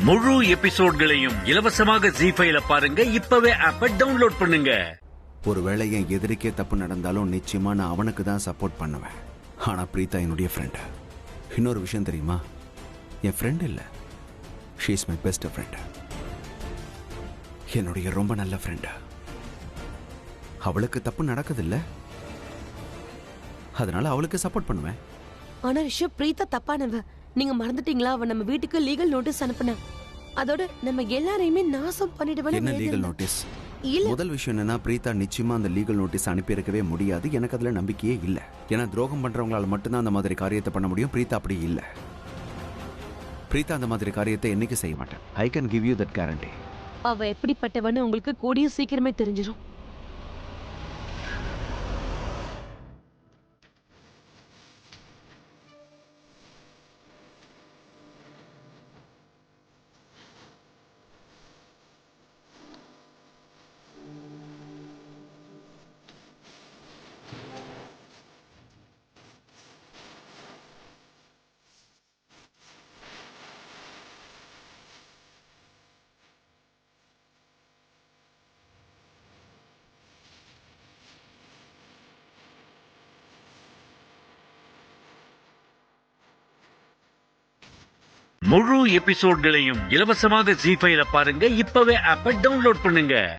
முழு எபிசோட்களையும் இலவசமாக ஜீ5ல பாருங்க. இப்பவே ஆப்பை டவுன்லோட் பண்ணுங்க. ஒருவேளை என் எதிரிக்கே தப்பு நடந்தாலும் நிச்சயமா நான் அவனுக்கு தான் சப்போர்ட் பண்ணுவேன். ஆனா பிரீதா என்னுடைய ஃப்ரெண்ட். இன்னொரு விஷயம் தெரியுமா, என் ஃப்ரெண்ட் இல்ல, she is my best friend. என்னுடைய ரொம்ப நல்ல ஃப்ரெண்ட். அவளுக்கு தப்பு நடக்குதில்ல, அதனால அவளுக்கு சப்போர்ட் பண்ணுவேன். ஆனா ரிஷப், பிரீதா தப்பானவ. நீங்க மறந்துட்டீங்களா? அவன் நம்ம வீட்டுக்கு லீகல் நோட்டீஸ் அனுப்புனா. அதோட நம்ம எல்லாரையுமே நாசம் பண்ணிடுவான்னு. என்ன லீகல் நோட்டீஸ்? முதல் விஷயம் என்னன்னா, பிரீதா நிச்சயமா அந்த லீகல் நோட்டீஸ் அனுப்பி இருக்கவே முடியாது. எனக்கு அதுல நம்பிக்கையே இல்ல. ஏன்னா துரோகம் பண்றவங்களால மட்டும்தான் அந்த மாதிரி காரியத்தை பண்ண முடியும். பிரீதா அப்படி இல்ல. பிரீதா அந்த மாதிரி காரியத்தை என்னைக்கு செய்ய மாட்டேன். I can give you that guarantee. அவ எப்படிப்பட்டவன்னு உங்களுக்கு கூடிய சீக்கிரமே தெரிஞ்சிடும். முழு எபிசோட்களையும் இலவசமாக ஜீ5ல பாருங்க. இப்பவே ஆப்பை டவுன்லோட் பண்ணுங்க.